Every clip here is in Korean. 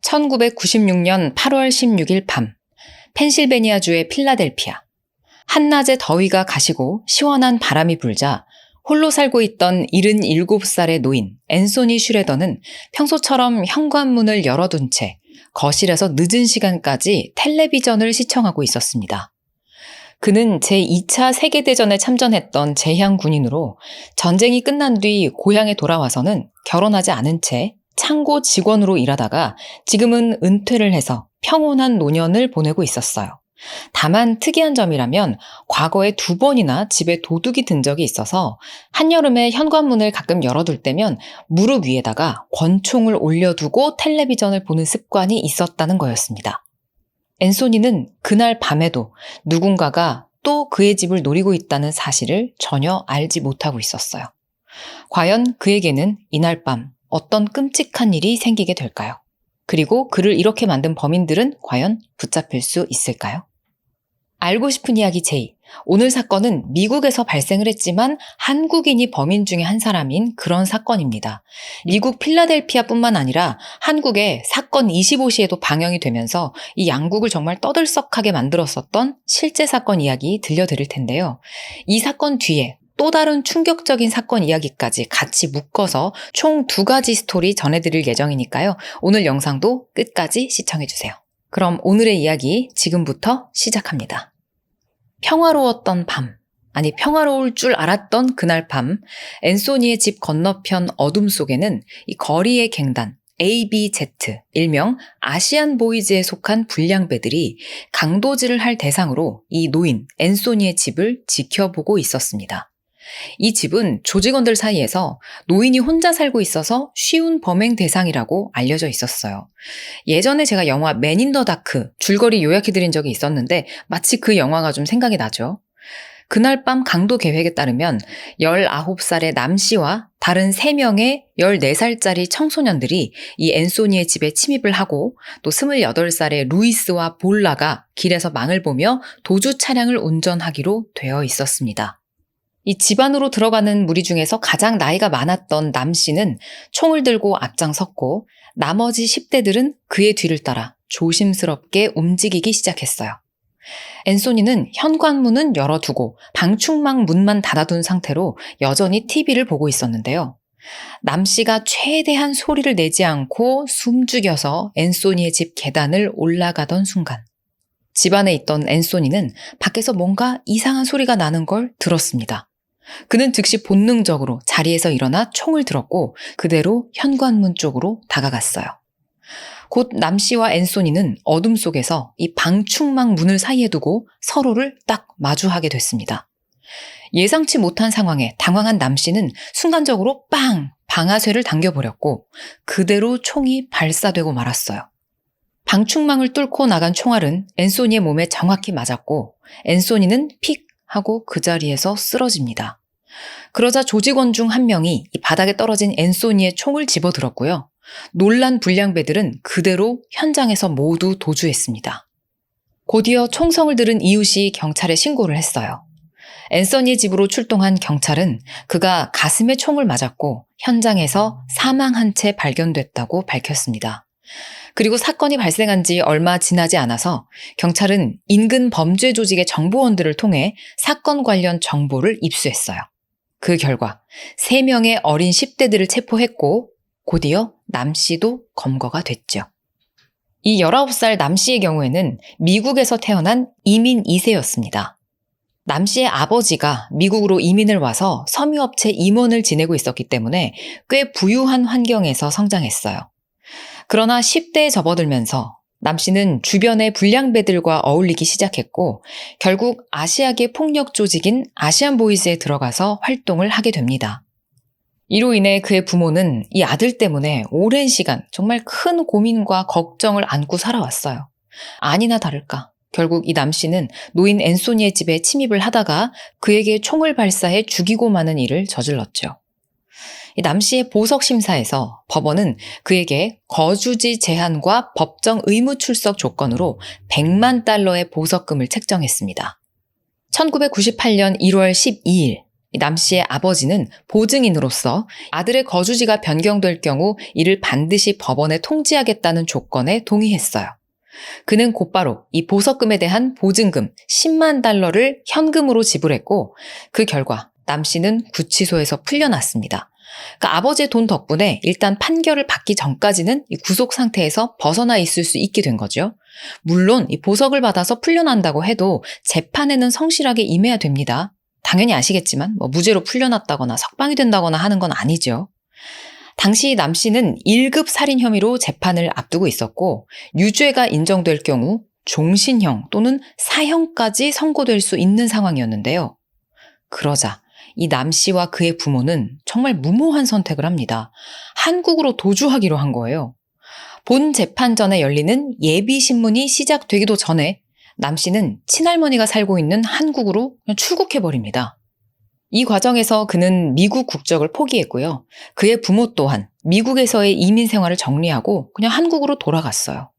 1996년 8월 16일 밤, 펜실베니아주의 필라델피아. 한낮에 더위가 가시고 시원한 바람이 불자 홀로 살고 있던 77살의 노인 앤소니 슈레더는 평소처럼 현관문을 열어둔 채 거실에서 늦은 시간까지 텔레비전을 시청하고 있었습니다. 그는 제2차 세계대전에 참전했던 제향 군인으로 전쟁이 끝난 뒤 고향에 돌아와서는 결혼하지 않은 채 창고 직원으로 일하다가 지금은 은퇴를 해서 평온한 노년을 보내고 있었어요. 다만 특이한 점이라면 과거에 2번이나 집에 도둑이 든 적이 있어서 한여름에 현관문을 가끔 열어둘 때면 무릎 위에다가 권총을 올려두고 텔레비전을 보는 습관이 있었다는 거였습니다. 앤소니는 그날 밤에도 누군가가 또 그의 집을 노리고 있다는 사실을 전혀 알지 못하고 있었어요. 과연 그에게는 이날 밤 어떤 끔찍한 일이 생기게 될까요? 그리고 그를 이렇게 만든 범인들은 과연 붙잡힐 수 있을까요? 알고 싶은 이야기 J. 오늘 사건은 미국에서 발생을 했지만 한국인이 범인 중에 한 사람인 그런 사건입니다. 미국 필라델피아뿐만 아니라 한국의 사건 25시에도 방영이 되면서 이 양국을 정말 떠들썩하게 만들었었던 실제 사건 이야기 들려드릴 텐데요. 이 사건 뒤에 또 다른 충격적인 사건 이야기까지 같이 묶어서 총 2가지 스토리 전해드릴 예정이니까요. 오늘 영상도 끝까지 시청해주세요. 그럼 오늘의 이야기 지금부터 시작합니다. 평화로웠던 밤, 아니 평화로울 줄 알았던 그날 밤, 앤소니의 집 건너편 어둠 속에는 이 거리의 갱단 ABZ, 일명 아시안 보이즈에 속한 불량배들이 강도질을 할 대상으로 이 노인 앤소니의 집을 지켜보고 있었습니다. 이 집은 조직원들 사이에서 노인이 혼자 살고 있어서 쉬운 범행 대상이라고 알려져 있었어요. 예전에 제가 영화 맨 인 더 다크 줄거리 요약해드린 적이 있었는데 마치 그 영화가 좀 생각이 나죠. 그날 밤 강도 계획에 따르면 19살의 남 씨와 다른 3명의 14살짜리 청소년들이 이 앤소니의 집에 침입을 하고 또 28살의 루이스와 볼라가 길에서 망을 보며 도주 차량을 운전하기로 되어 있었습니다. 이 집 안으로 들어가는 무리 중에서 가장 나이가 많았던 남 씨는 총을 들고 앞장섰고 나머지 10대들은 그의 뒤를 따라 조심스럽게 움직이기 시작했어요. 앤소니는 현관문은 열어두고 방충망 문만 닫아둔 상태로 여전히 TV를 보고 있었는데요. 남 씨가 최대한 소리를 내지 않고 숨죽여서 앤소니의 집 계단을 올라가던 순간 집 안에 있던 앤소니는 밖에서 뭔가 이상한 소리가 나는 걸 들었습니다. 그는 즉시 본능적으로 자리에서 일어나 총을 들었고 그대로 현관문 쪽으로 다가갔어요. 곧 남 씨와 앤소니는 어둠 속에서 이 방충망 문을 사이에 두고 서로를 딱 마주하게 됐습니다. 예상치 못한 상황에 당황한 남 씨는 순간적으로 빵! 방아쇠를 당겨버렸고 그대로 총이 발사되고 말았어요. 방충망을 뚫고 나간 총알은 앤소니의 몸에 정확히 맞았고 앤소니는 픽! 하고 그 자리에서 쓰러집니다. 그러자 조직원 중 한 명이 이 바닥에 떨어진 앤소니의 총을 집어들었고요. 놀란 불량배들은 그대로 현장에서 모두 도주했습니다. 곧이어 총성을 들은 이웃이 경찰에 신고를 했어요. 앤소니의 집으로 출동한 경찰은 그가 가슴에 총을 맞았고 현장에서 사망한 채 발견됐다고 밝혔습니다. 그리고 사건이 발생한 지 얼마 지나지 않아서 경찰은 인근 범죄 조직의 정보원들을 통해 사건 관련 정보를 입수했어요. 그 결과 3명의 어린 10대들을 체포했고 곧이어 남 씨도 검거가 됐죠. 이 19살 남 씨의 경우에는 미국에서 태어난 이민 2세였습니다. 남 씨의 아버지가 미국으로 이민을 와서 섬유업체 임원을 지내고 있었기 때문에 꽤 부유한 환경에서 성장했어요. 그러나 10대에 접어들면서 남 씨는 주변의 불량배들과 어울리기 시작했고 결국 아시아계 폭력 조직인 아시안 보이즈에 들어가서 활동을 하게 됩니다. 이로 인해 그의 부모는 이 아들 때문에 오랜 시간 정말 큰 고민과 걱정을 안고 살아왔어요. 아니나 다를까 결국 이 남 씨는 노인 앤소니의 집에 침입을 하다가 그에게 총을 발사해 죽이고 마는 일을 저질렀죠. 남 씨의 보석 심사에서 법원은 그에게 거주지 제한과 법정 의무 출석 조건으로 100만 달러의 보석금을 책정했습니다. 1998년 1월 12일 이 남 씨의 아버지는 보증인으로서 아들의 거주지가 변경될 경우 이를 반드시 법원에 통지하겠다는 조건에 동의했어요. 그는 곧바로 이 보석금에 대한 보증금 10만 달러를 현금으로 지불했고 그 결과 남 씨는 구치소에서 풀려났습니다. 그러니까 아버지의 돈 덕분에 일단 판결을 받기 전까지는 이 구속 상태에서 벗어나 있을 수 있게 된 거죠. 물론 이 보석을 받아서 풀려난다고 해도 재판에는 성실하게 임해야 됩니다. 당연히 아시겠지만 무죄로 풀려났다거나 석방이 된다거나 하는 건 아니죠. 당시 남 씨는 1급 살인 혐의로 재판을 앞두고 있었고 유죄가 인정될 경우 종신형 또는 사형까지 선고될 수 있는 상황이었는데요. 그러자 이 남 씨와 그의 부모는 정말 무모한 선택을 합니다. 한국으로 도주하기로 한 거예요. 본 재판 전에 열리는 예비 신문이 시작되기도 전에 남 씨는 친할머니가 살고 있는 한국으로 그냥 출국해버립니다. 이 과정에서 그는 미국 국적을 포기했고요. 그의 부모 또한 미국에서의 이민 생활을 정리하고 그냥 한국으로 돌아갔어요.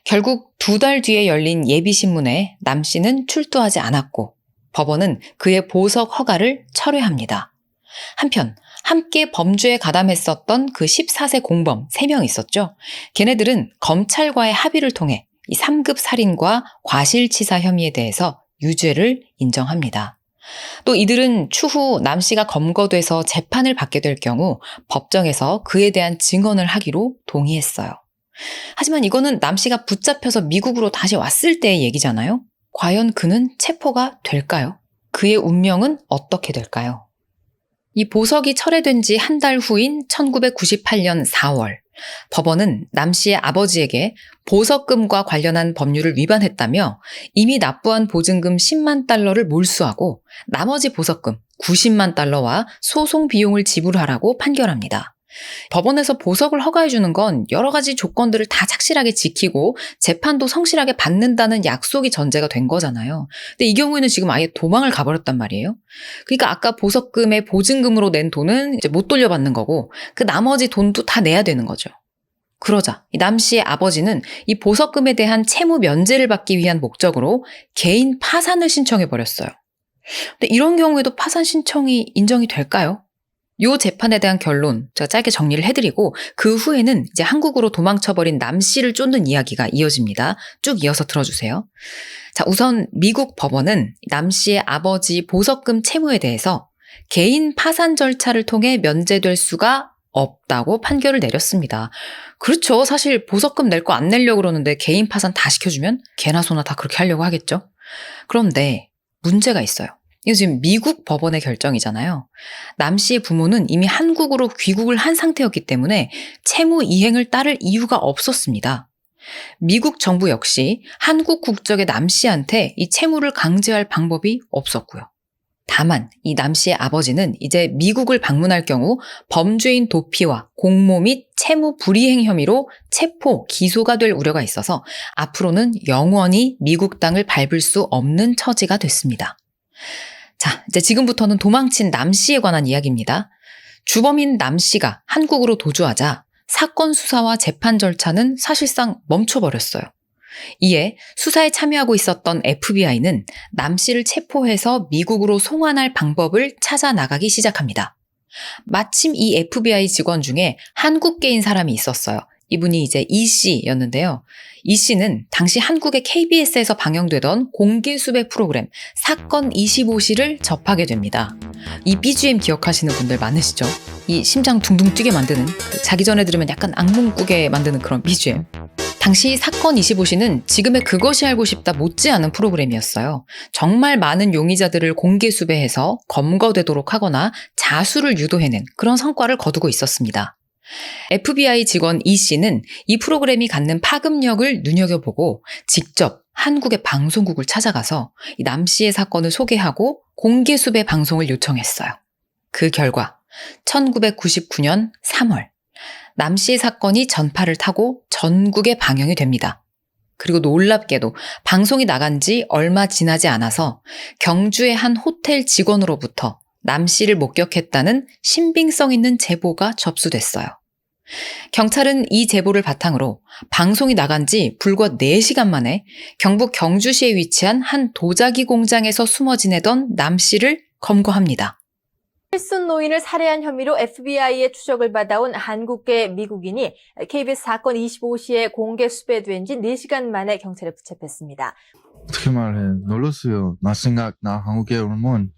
결국 2달 뒤에 열린 예비 신문에 남 씨는 출두하지 않았고 법원은 그의 보석 허가를 철회합니다. 한편 함께 범죄에 가담했었던 그 14세 공범 3명 있었죠. 걔네들은 검찰과의 합의를 통해 이 3급 살인과 과실치사 혐의에 대해서 유죄를 인정합니다. 또 이들은 추후 남 씨가 검거돼서 재판을 받게 될 경우 법정에서 그에 대한 증언을 하기로 동의했어요. 하지만 이거는 남 씨가 붙잡혀서 미국으로 다시 왔을 때의 얘기잖아요. 과연 그는 체포가 될까요? 그의 운명은 어떻게 될까요? 이 보석이 철회된 지 한 달 후인 1998년 4월, 법원은 남 씨의 아버지에게 보석금과 관련한 법률을 위반했다며 이미 납부한 보증금 10만 달러를 몰수하고 나머지 보석금 90만 달러와 소송 비용을 지불하라고 판결합니다. 법원에서 보석을 허가해주는 건 여러 가지 조건들을 다 착실하게 지키고 재판도 성실하게 받는다는 약속이 전제가 된 거잖아요. 근데 이 경우에는 지금 아예 도망을 가버렸단 말이에요. 그러니까 아까 보석금의 보증금으로 낸 돈은 이제 못 돌려받는 거고 그 나머지 돈도 다 내야 되는 거죠. 그러자 이 남 씨의 아버지는 이 보석금에 대한 채무 면제를 받기 위한 목적으로 개인 파산을 신청해버렸어요. 근데 이런 경우에도 파산 신청이 인정이 될까요? 요 재판에 대한 결론 제가 짧게 정리를 해드리고 그 후에는 이제 한국으로 도망쳐버린 남 씨를 쫓는 이야기가 이어집니다. 쭉 이어서 들어주세요. 자, 우선 미국 법원은 남 씨의 아버지 보석금 채무에 대해서 개인 파산 절차를 통해 면제될 수가 없다고 판결을 내렸습니다. 그렇죠. 사실 보석금 낼 거 안 내려고 그러는데 개인 파산 다 시켜주면 개나 소나 다 그렇게 하려고 하겠죠. 그런데 문제가 있어요. 이거 지금 미국 법원의 결정이잖아요. 남 씨의 부모는 이미 한국으로 귀국을 한 상태였기 때문에 채무 이행을 따를 이유가 없었습니다. 미국 정부 역시 한국 국적의 남 씨한테 이 채무를 강제할 방법이 없었고요. 다만 이 남 씨의 아버지는 이제 미국을 방문할 경우 범죄인 도피와 공모 및 채무 불이행 혐의로 체포, 기소가 될 우려가 있어서 앞으로는 영원히 미국 땅을 밟을 수 없는 처지가 됐습니다. 자, 이제 지금부터는 도망친 남 씨에 관한 이야기입니다. 주범인 남 씨가 한국으로 도주하자 사건 수사와 재판 절차는 사실상 멈춰버렸어요. 이에 수사에 참여하고 있었던 FBI는 남 씨를 체포해서 미국으로 송환할 방법을 찾아 나가기 시작합니다. 마침 이 FBI 직원 중에 한국계인 사람이 있었어요. 이분이 이제 이 씨였는데요. 이 씨는 당시 한국의 KBS에서 방영되던 공개 수배 프로그램 사건 25시를 접하게 됩니다. 이 BGM 기억하시는 분들 많으시죠? 이 심장 둥둥 뛰게 만드는 자기 전에 들으면 약간 악몽 꾸게 만드는 그런 BGM. 당시 사건 25시는 지금의 그것이 알고 싶다 못지않은 프로그램이었어요. 정말 많은 용의자들을 공개 수배해서 검거되도록 하거나 자수를 유도해낸 그런 성과를 거두고 있었습니다. FBI 직원 이 씨는 이 프로그램이 갖는 파급력을 눈여겨보고 직접 한국의 방송국을 찾아가서 이 남 씨의 사건을 소개하고 공개 수배 방송을 요청했어요. 그 결과 1999년 3월 남 씨의 사건이 전파를 타고 전국에 방영이 됩니다. 그리고 놀랍게도 방송이 나간 지 얼마 지나지 않아서 경주의 한 호텔 직원으로부터 남 씨를 목격했다는 신빙성 있는 제보가 접수됐어요. 경찰은 이 제보를 바탕으로 방송이 나간 지 불과 4시간 만에 경북 경주시에 위치한 한 도자기 공장에서 숨어 지내던 남 씨를 검거합니다. 칠순 노인을 살해한 혐의로 FBI의 추적을 받아온 한국계 미국인이 KBS 사건 25시에 공개 수배된 지 4시간 만에 경찰에 붙잡혔습니다. 어떻게 말해? 놀랐어요. 나 생각, 나 한국에 오면.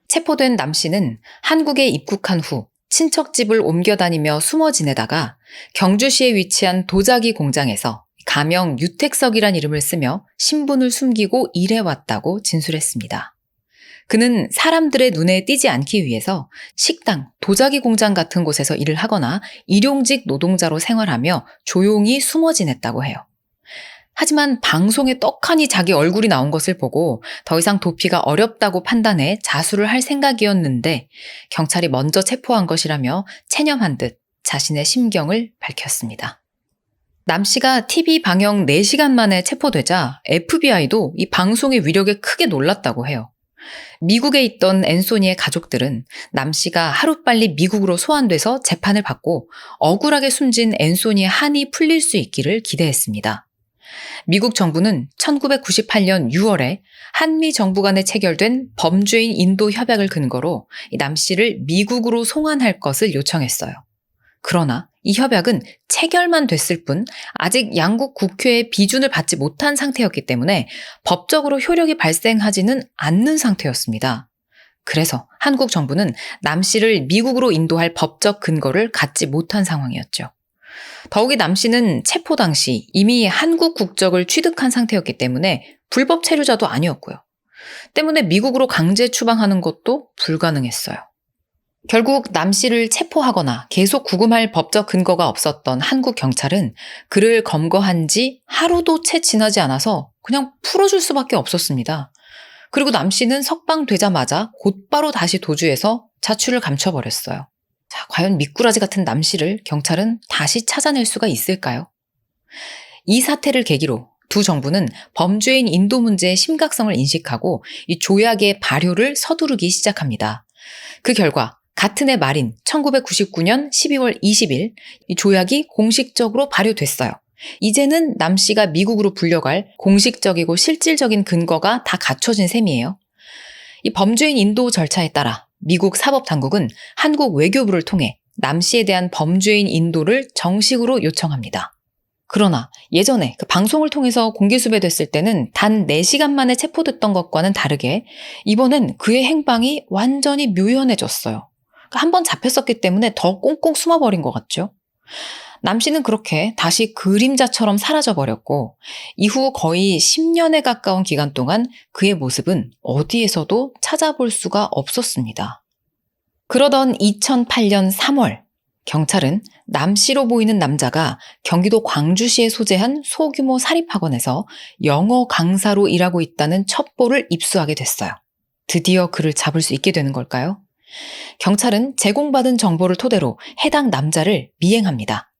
체포된 남 씨는 한국에 입국한 후 친척 집을 옮겨 다니며 숨어 지내다가 경주시에 위치한 도자기 공장에서 가명 유택석이란 이름을 쓰며 신분을 숨기고 일해왔다고 진술했습니다. 그는 사람들의 눈에 띄지 않기 위해서 식당, 도자기 공장 같은 곳에서 일을 하거나 일용직 노동자로 생활하며 조용히 숨어 지냈다고 해요. 하지만 방송에 떡하니 자기 얼굴이 나온 것을 보고 더 이상 도피가 어렵다고 판단해 자수를 할 생각이었는데 경찰이 먼저 체포한 것이라며 체념한 듯 자신의 심경을 밝혔습니다. 남 씨가 TV 방영 4시간 만에 체포되자 FBI도 이 방송의 위력에 크게 놀랐다고 해요. 미국에 있던 앤소니의 가족들은 남 씨가 하루빨리 미국으로 소환돼서 재판을 받고 억울하게 숨진 앤소니의 한이 풀릴 수 있기를 기대했습니다. 미국 정부는 1998년 6월에 한미 정부 간에 체결된 범죄인 인도 협약을 근거로 남 씨를 미국으로 송환할 것을 요청했어요. 그러나 이 협약은 체결만 됐을 뿐 아직 양국 국회의 비준을 받지 못한 상태였기 때문에 법적으로 효력이 발생하지는 않는 상태였습니다. 그래서 한국 정부는 남 씨를 미국으로 인도할 법적 근거를 갖지 못한 상황이었죠. 더욱이 남 씨는 체포 당시 이미 한국 국적을 취득한 상태였기 때문에 불법 체류자도 아니었고요. 때문에 미국으로 강제 추방하는 것도 불가능했어요. 결국 남 씨를 체포하거나 계속 구금할 법적 근거가 없었던 한국 경찰은 그를 검거한 지 하루도 채 지나지 않아서 그냥 풀어줄 수밖에 없었습니다. 그리고 남 씨는 석방되자마자 곧바로 다시 도주해서 자취를 감춰버렸어요. 자, 과연 미꾸라지 같은 남 씨를 경찰은 다시 찾아낼 수가 있을까요? 이 사태를 계기로 두 정부는 범죄인 인도 문제의 심각성을 인식하고 이 조약의 발효를 서두르기 시작합니다. 그 결과 같은 해 말인 1999년 12월 20일 이 조약이 공식적으로 발효됐어요. 이제는 남 씨가 미국으로 불려갈 공식적이고 실질적인 근거가 다 갖춰진 셈이에요. 이 범죄인 인도 절차에 따라 미국 사법당국은 한국 외교부를 통해 남 씨에 대한 범죄인 인도를 정식으로 요청합니다. 그러나 예전에 그 방송을 통해서 공개 수배됐을 때는 단 4시간 만에 체포됐던 것과는 다르게 이번엔 그의 행방이 완전히 묘연해졌어요. 한번 잡혔었기 때문에 더 꽁꽁 숨어버린 것 같죠. 남 씨는 그렇게 다시 그림자처럼 사라져버렸고 이후 거의 10년에 가까운 기간 동안 그의 모습은 어디에서도 찾아볼 수가 없었습니다. 그러던 2008년 3월 경찰은 남 씨로 보이는 남자가 경기도 광주시에 소재한 소규모 사립학원에서 영어 강사로 일하고 있다는 첩보를 입수하게 됐어요. 드디어 그를 잡을 수 있게 되는 걸까요? 경찰은 제공받은 정보를 토대로 해당 남자를 미행합니다.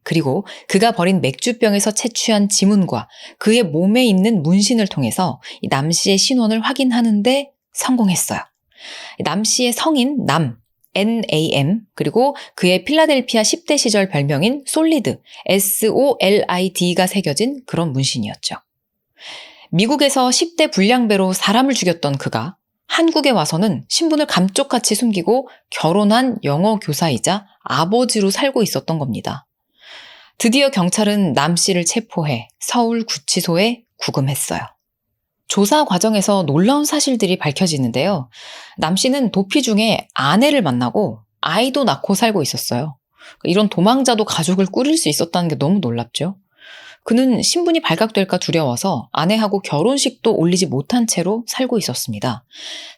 그리고 그가 버린 맥주병에서 채취한 지문과 그의 몸에 있는 문신을 통해서 남 씨의 신원을 확인하는데 성공했어요. 남 씨의 성인 남, NAM, 그리고 그의 필라델피아 10대 시절 별명인 솔리드, SOLID가 새겨진 그런 문신이었죠. 미국에서 10대 불량배로 사람을 죽였던 그가 한국에 와서는 신분을 감쪽같이 숨기고 결혼한 영어 교사이자 아버지로 살고 있었던 겁니다. 드디어 경찰은 남 씨를 체포해 서울구치소에 구금했어요. 조사 과정에서 놀라운 사실들이 밝혀지는데요. 남 씨는 도피 중에 아내를 만나고 아이도 낳고 살고 있었어요. 이런 도망자도 가족을 꾸릴 수 있었다는 게 너무 놀랍죠. 그는 신분이 발각될까 두려워서 아내하고 결혼식도 올리지 못한 채로 살고 있었습니다.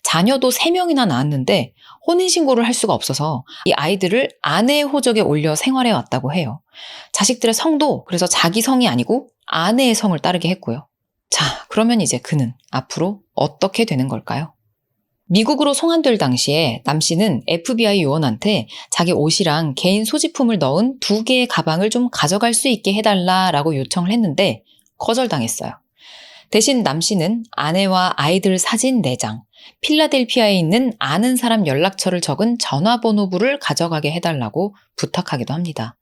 자녀도 3명이나 낳았는데 혼인신고를 할 수가 없어서 이 아이들을 아내의 호적에 올려 생활해 왔다고 해요. 자식들의 성도 그래서 자기 성이 아니고 아내의 성을 따르게 했고요. 자, 그러면 이제 그는 앞으로 어떻게 되는 걸까요? 미국으로 송환될 당시에 남 씨는 FBI 요원한테 자기 옷이랑 개인 소지품을 넣은 2개의 가방을 좀 가져갈 수 있게 해달라라고 요청을 했는데 거절당했어요. 대신 남 씨는 아내와 아이들 사진 4장, 필라델피아에 있는 아는 사람 연락처를 적은 전화번호부를 가져가게 해달라고 부탁하기도 합니다.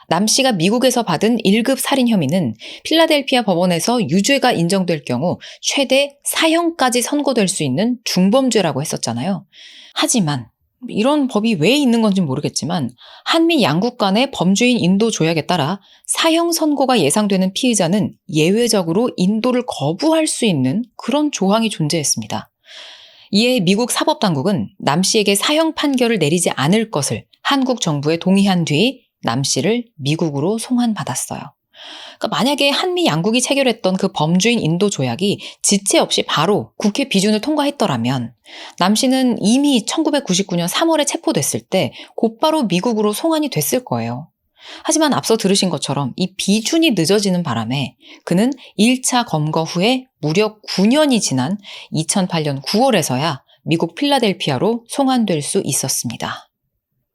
남 씨가 미국에서 받은 1급 살인 혐의는 필라델피아 법원에서 유죄가 인정될 경우 최대 사형까지 선고될 수 있는 중범죄라고 했었잖아요. 하지만 이런 법이 왜 있는 건지 모르겠지만 한미 양국 간의 범죄인 인도 조약에 따라 사형 선고가 예상되는 피의자는 예외적으로 인도를 거부할 수 있는 그런 조항이 존재했습니다. 이에 미국 사법당국은 남 씨에게 사형 판결을 내리지 않을 것을 한국 정부에 동의한 뒤 남 씨를 미국으로 송환받았어요. 그러니까 만약에 한미 양국이 체결했던 그 범죄인 인도 조약이 지체 없이 바로 국회 비준을 통과했더라면 남 씨는 이미 1999년 3월에 체포됐을 때 곧바로 미국으로 송환이 됐을 거예요. 하지만 앞서 들으신 것처럼 이 비준이 늦어지는 바람에 그는 1차 검거 후에 무려 9년이 지난 2008년 9월에서야 미국 필라델피아로 송환될 수 있었습니다.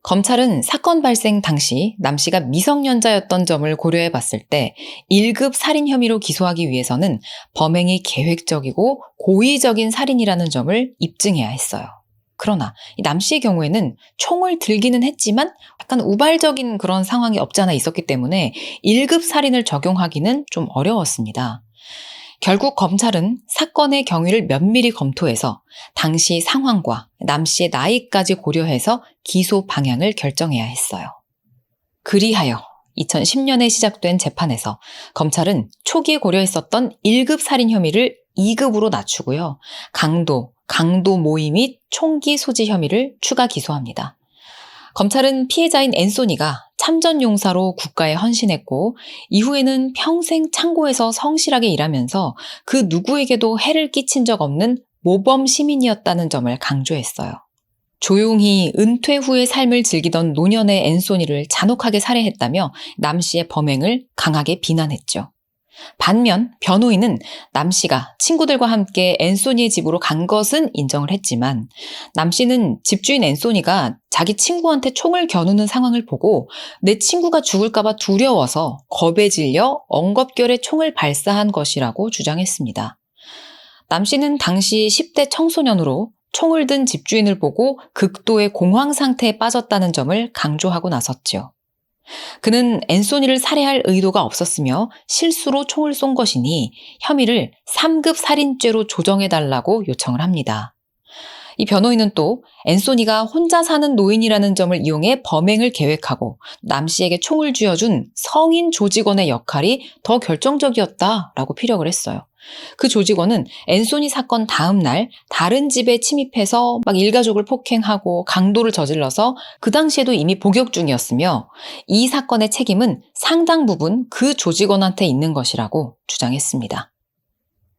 검찰은 사건 발생 당시 남 씨가 미성년자였던 점을 고려해 봤을 때 1급 살인 혐의로 기소하기 위해서는 범행이 계획적이고 고의적인 살인이라는 점을 입증해야 했어요. 그러나 남 씨의 경우에는 총을 들기는 했지만 약간 우발적인 그런 상황이 없지 않아 있었기 때문에 1급 살인을 적용하기는 좀 어려웠습니다. 결국 검찰은 사건의 경위를 면밀히 검토해서 당시 상황과 남 씨의 나이까지 고려해서 기소 방향을 결정해야 했어요. 그리하여 2010년에 시작된 재판에서 검찰은 초기에 고려했었던 1급 살인 혐의를 2급으로 낮추고요. 강도 모의 및 총기 소지 혐의를 추가 기소합니다. 검찰은 피해자인 앤소니가 참전용사로 국가에 헌신했고 이후에는 평생 창고에서 성실하게 일하면서 그 누구에게도 해를 끼친 적 없는 모범 시민이었다는 점을 강조했어요. 조용히 은퇴 후의 삶을 즐기던 노년의 앤소니를 잔혹하게 살해했다며 남 씨의 범행을 강하게 비난했죠. 반면 변호인은 남 씨가 친구들과 함께 앤소니의 집으로 간 것은 인정을 했지만 남 씨는 집주인 앤소니가 자기 친구한테 총을 겨누는 상황을 보고 내 친구가 죽을까 봐 두려워서 겁에 질려 엉겁결에 총을 발사한 것이라고 주장했습니다. 남 씨는 당시 10대 청소년으로 총을 든 집주인을 보고 극도의 공황 상태에 빠졌다는 점을 강조하고 나섰죠. 그는 앤소니를 살해할 의도가 없었으며 실수로 총을 쏜 것이니 혐의를 3급 살인죄로 조정해달라고 요청을 합니다. 이 변호인은 또 앤소니가 혼자 사는 노인이라는 점을 이용해 범행을 계획하고 남 씨에게 총을 쥐어준 성인 조직원의 역할이 더 결정적이었다라고 피력을 했어요. 그 조직원은 앤소니 사건 다음 날 다른 집에 침입해서 막 일가족을 폭행하고 강도를 저질러서 그 당시에도 이미 복역 중이었으며 이 사건의 책임은 상당 부분 그 조직원한테 있는 것이라고 주장했습니다.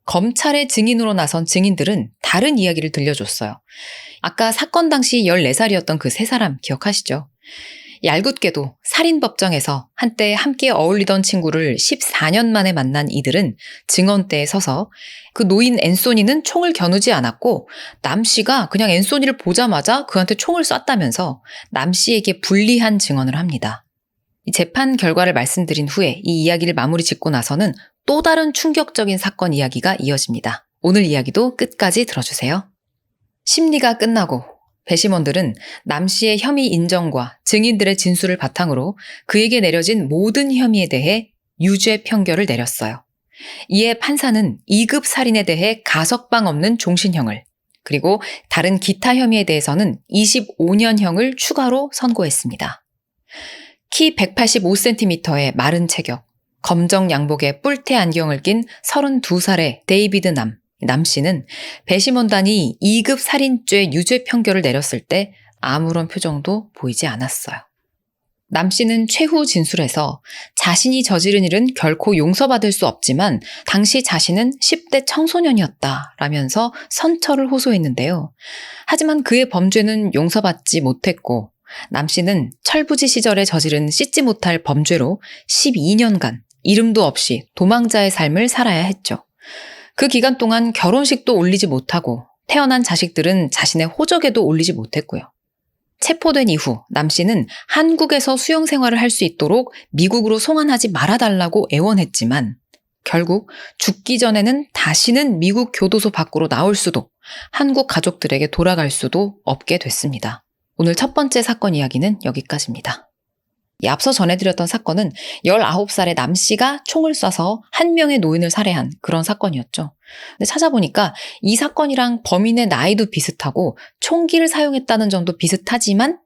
검찰의 증인으로 나선 증인들은 다른 이야기를 들려줬어요. 아까 사건 당시 14살이었던 그 세 사람 기억하시죠? 얄궂게도 살인법정에서 한때 함께 어울리던 친구를 14년 만에 만난 이들은 증언대에 서서 그 노인 앤소니는 총을 겨누지 않았고 남 씨가 그냥 앤소니를 보자마자 그한테 총을 쐈다면서 남 씨에게 불리한 증언을 합니다. 이 재판 결과를 말씀드린 후에 이 이야기를 마무리 짓고 나서는 또 다른 충격적인 사건 이야기가 이어집니다. 오늘 이야기도 끝까지 들어주세요. 심리가 끝나고 배심원들은 남 씨의 혐의 인정과 증인들의 진술을 바탕으로 그에게 내려진 모든 혐의에 대해 유죄 판결을 내렸어요. 이에 판사는 2급 살인에 대해 가석방 없는 종신형을, 그리고 다른 기타 혐의에 대해서는 25년형을 추가로 선고했습니다. 키 185cm의 마른 체격, 검정 양복에 뿔테 안경을 낀 32살의 데이비드 남 씨는 배심원단이 2급 살인죄 유죄 판결을 내렸을 때 아무런 표정도 보이지 않았어요. 남 씨는 최후 진술에서 자신이 저지른 일은 결코 용서받을 수 없지만 당시 자신은 10대 청소년이었다라면서 선처를 호소했는데요. 하지만 그의 범죄는 용서받지 못했고 남 씨는 철부지 시절에 저지른 씻지 못할 범죄로 12년간 이름도 없이 도망자의 삶을 살아야 했죠. 그 기간 동안 결혼식도 올리지 못하고 태어난 자식들은 자신의 호적에도 올리지 못했고요. 체포된 이후 남 씨는 한국에서 수용 생활을 할 수 있도록 미국으로 송환하지 말아달라고 애원했지만 결국 죽기 전에는 다시는 미국 교도소 밖으로 나올 수도 한국 가족들에게 돌아갈 수도 없게 됐습니다. 오늘 첫 번째 사건 이야기는 여기까지입니다. 이 앞서 전해드렸던 사건은 19살의 남씨가 총을 쏴서 한 명의 노인을 살해한 그런 사건이었죠. 근데 찾아보니까 이 사건이랑 범인의 나이도 비슷하고 총기를 사용했다는 점도 비슷하지만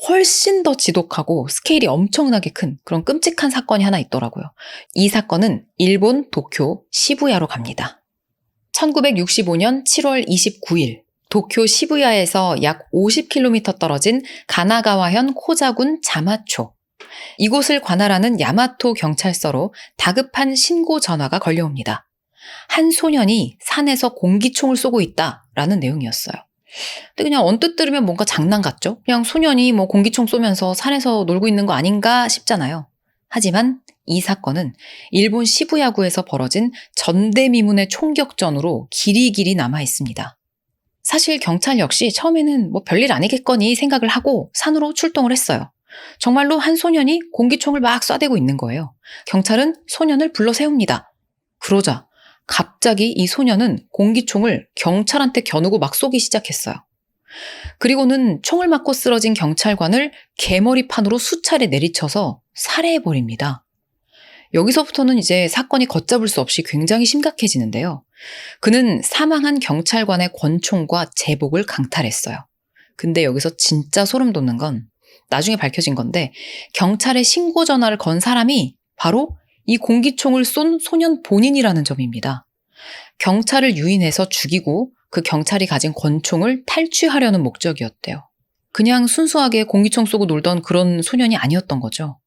훨씬 더 지독하고 스케일이 엄청나게 큰 그런 끔찍한 사건이 하나 있더라고요. 이 사건은 일본 도쿄 시부야로 갑니다. 1965년 7월 29일 도쿄 시부야에서 약 50km 떨어진 가나가와현 코자군 자마초. 이곳을 관할하는 야마토 경찰서로 다급한 신고 전화가 걸려옵니다. 한 소년이 산에서 공기총을 쏘고 있다라는 내용이었어요. 근데 그냥 언뜻 들으면 뭔가 장난 같죠? 그냥 소년이 뭐 공기총 쏘면서 산에서 놀고 있는 거 아닌가 싶잖아요. 하지만 이 사건은 일본 시부야구에서 벌어진 전대미문의 총격전으로 길이길이 남아 있습니다. 사실 경찰 역시 처음에는 뭐 별일 아니겠거니 생각을 하고 산으로 출동을 했어요. 정말로 한 소년이 공기총을 막 쏴대고 있는 거예요. 경찰은 소년을 불러 세웁니다. 그러자 갑자기 이 소년은 공기총을 경찰한테 겨누고 막 쏘기 시작했어요. 그리고는 총을 맞고 쓰러진 경찰관을 개머리판으로 수차례 내리쳐서 살해해버립니다. 여기서부터는 이제 사건이 걷잡을 수 없이 굉장히 심각해지는데요. 그는 사망한 경찰관의 권총과 제복을 강탈했어요. 근데 여기서 진짜 소름 돋는 건 나중에 밝혀진 건데 경찰에 신고 전화를 건 사람이 바로 이 공기총을 쏜 소년 본인이라는 점입니다. 경찰을 유인해서 죽이고 그 경찰이 가진 권총을 탈취하려는 목적이었대요. 그냥 순수하게 공기총 쏘고 놀던 그런 소년이 아니었던 거죠.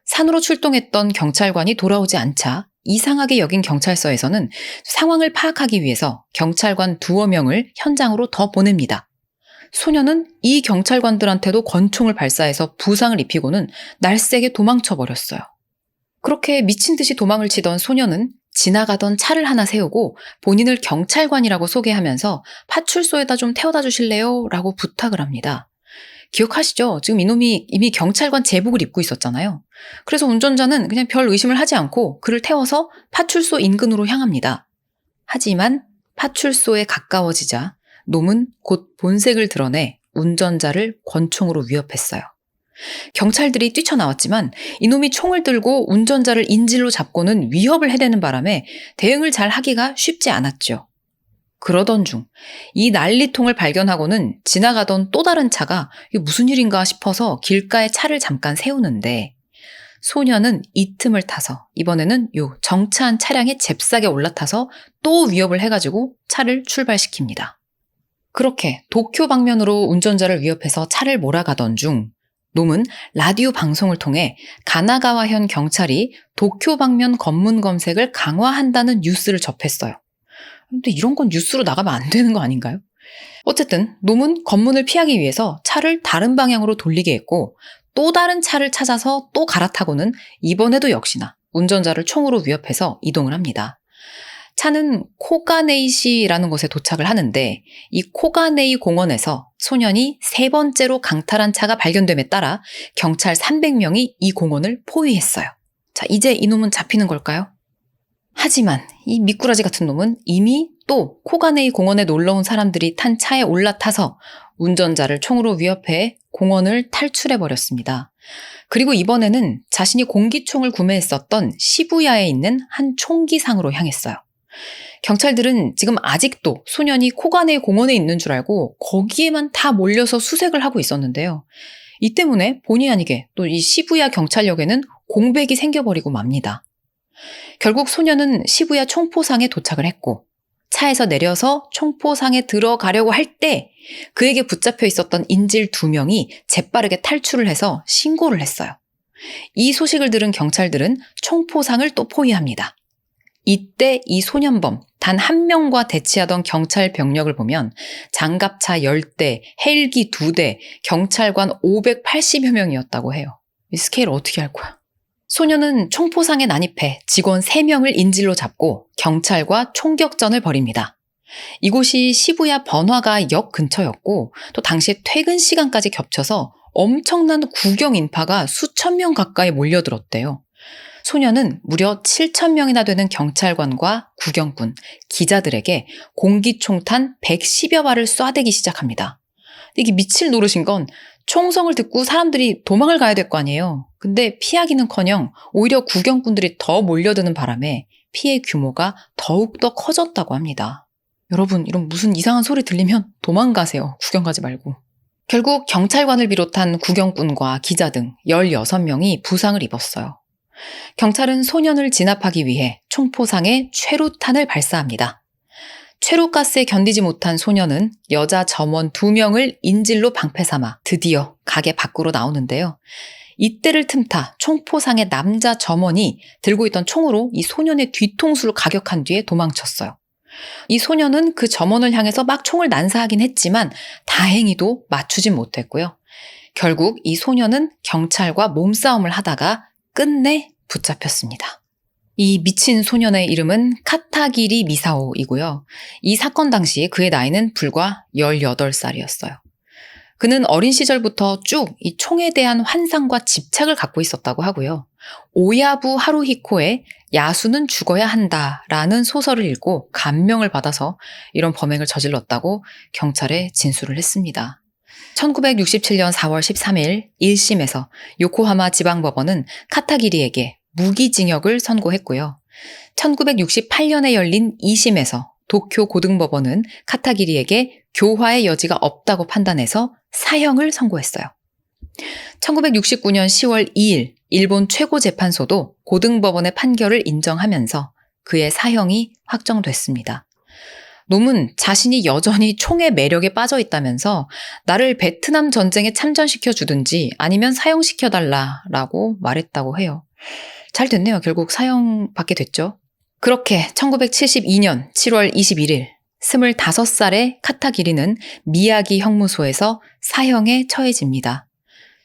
산으로 출동했던 경찰관이 돌아오지 않자 이상하게 여긴 경찰서에서는 상황을 파악하기 위해서 경찰관 2명을 현장으로 더 보냅니다. 소년은 이 경찰관들한테도 권총을 발사해서 부상을 입히고는 날쌔게 도망쳐버렸어요. 그렇게 미친 듯이 도망을 치던 소년은 지나가던 차를 하나 세우고 본인을 경찰관이라고 소개하면서 파출소에다 좀 태워다 주실래요? 라고 부탁을 합니다. 기억하시죠? 지금 이놈이 이미 경찰관 제복을 입고 있었잖아요. 그래서 운전자는 그냥 별 의심을 하지 않고 그를 태워서 파출소 인근으로 향합니다. 하지만 파출소에 가까워지자 놈은 곧 본색을 드러내 운전자를 권총으로 위협했어요. 경찰들이 뛰쳐나왔지만 이놈이 총을 들고 운전자를 인질로 잡고는 위협을 해대는 바람에 대응을 잘 하기가 쉽지 않았죠. 그러던 중 이 난리통을 발견하고는 지나가던 또 다른 차가 이게 무슨 일인가 싶어서 길가에 차를 잠깐 세우는데 소년은 이 틈을 타서 이번에는 요 정차한 차량에 잽싸게 올라타서 또 위협을 해가지고 차를 출발시킵니다. 그렇게 도쿄 방면으로 운전자를 위협해서 차를 몰아가던 중 놈은 라디오 방송을 통해 가나가와현 경찰이 도쿄 방면 검문 검색을 강화한다는 뉴스를 접했어요. 근데 이런 건 뉴스로 나가면 안 되는 거 아닌가요? 어쨌든 놈은 검문을 피하기 위해서 차를 다른 방향으로 돌리게 했고 또 다른 차를 찾아서 또 갈아타고는 이번에도 역시나 운전자를 총으로 위협해서 이동을 합니다. 차는 코가네이시라는 곳에 도착을 하는데 이 코가네이 공원에서 소년이 3번째로 강탈한 차가 발견됨에 따라 경찰 300명이 이 공원을 포위했어요. 자, 이제 이놈은 잡히는 걸까요? 하지만 이 미꾸라지 같은 놈은 이미 또 코가네이 공원에 놀러온 사람들이 탄 차에 올라타서 운전자를 총으로 위협해 공원을 탈출해버렸습니다. 그리고 이번에는 자신이 공기총을 구매했었던 시부야에 있는 한 총기상으로 향했어요. 경찰들은 지금 아직도 소년이 코가네이 공원에 있는 줄 알고 거기에만 다 몰려서 수색을 하고 있었는데요. 이 때문에 본의 아니게 또 이 시부야 경찰역에는 공백이 생겨버리고 맙니다. 결국 소년은 시부야 총포상에 도착을 했고 차에서 내려서 총포상에 들어가려고 할 때 그에게 붙잡혀 있었던 인질 2명이 재빠르게 탈출을 해서 신고를 했어요. 이 소식을 들은 경찰들은 총포상을 또 포위합니다. 이때 이 소년범 단 1명과 대치하던 경찰 병력을 보면 장갑차 10대, 헬기 2대, 경찰관 580여 명이었다고 해요. 이 스케일 어떻게 할 거야? 소년은 총포상에 난입해 직원 3명을 인질로 잡고 경찰과 총격전을 벌입니다. 이곳이 시부야 번화가 역 근처였고 또 당시에 퇴근 시간까지 겹쳐서 엄청난 구경 인파가 수천 명 가까이 몰려들었대요. 소년은 무려 7,000명이나 되는 경찰관과 구경꾼, 기자들에게 공기총탄 110여 발을 쏴대기 시작합니다. 이게 미칠 노릇인 건 총성을 듣고 사람들이 도망을 가야 될 거 아니에요. 근데 피하기는커녕 오히려 구경꾼들이 더 몰려드는 바람에 피해 규모가 더욱더 커졌다고 합니다. 여러분, 이런 무슨 이상한 소리 들리면 도망가세요. 구경 가지 말고. 결국 경찰관을 비롯한 구경꾼과 기자 등 16명이 부상을 입었어요. 경찰은 소년을 진압하기 위해 총포상에 최루탄을 발사합니다. 최루가스에 견디지 못한 소년은 여자 점원 2명을 인질로 방패 삼아 드디어 가게 밖으로 나오는데요. 이때를 틈타 총포상의 남자 점원이 들고 있던 총으로 이 소년의 뒤통수를 가격한 뒤에 도망쳤어요. 이 소년은 그 점원을 향해서 막 총을 난사하긴 했지만 다행히도 맞추진 못했고요. 결국 이 소년은 경찰과 몸싸움을 하다가 끝내 붙잡혔습니다. 이 미친 소년의 이름은 카타기리 미사오이고요. 이 사건 당시 그의 나이는 불과 18살이었어요. 그는 어린 시절부터 쭉 이 총에 대한 환상과 집착을 갖고 있었다고 하고요. 오야부 하루히코의 야수는 죽어야 한다라는 소설을 읽고 감명을 받아서 이런 범행을 저질렀다고 경찰에 진술을 했습니다. 1967년 4월 13일 1심에서 요코하마 지방법원은 카타기리에게 무기징역을 선고했고요. 1968년에 열린 2심에서 도쿄 고등법원은 카타기리에게 교화의 여지가 없다고 판단해서 사형을 선고했어요. 1969년 10월 2일 일본 최고재판소도 고등법원의 판결을 인정하면서 그의 사형이 확정됐습니다. 놈은 자신이 여전히 총의 매력에 빠져 있다면서 나를 베트남 전쟁에 참전시켜 주든지 아니면 사형시켜달라라고 말했다고 해요. 잘 됐네요. 결국 사형받게 됐죠. 그렇게 1972년 7월 21일 25살의 카타기리는 미야기 형무소에서 사형에 처해집니다.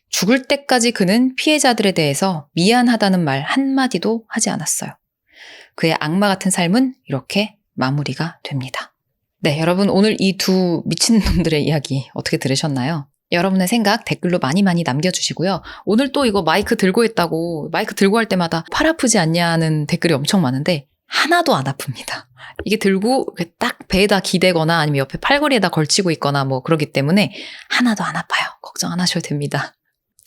죽을 때까지 그는 피해자들에 대해서 미안하다는 말 한마디도 하지 않았어요. 그의 악마 같은 삶은 이렇게 마무리가 됩니다. 네, 여러분 오늘 이 두 미친놈들의 이야기 어떻게 들으셨나요? 여러분의 생각 댓글로 많이 남겨주시고요. 오늘 또 이거 마이크 들고 했다고 마이크 들고 할 때마다 팔 아프지 않냐는 댓글이 엄청 많은데 하나도 안 아픕니다. 이게 들고 딱 배에다 기대거나 아니면 옆에 팔걸이에다 걸치고 있거나 뭐 그러기 때문에 하나도 안 아파요. 걱정 안 하셔도 됩니다.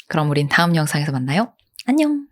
그럼 우린 다음 영상에서 만나요. 안녕.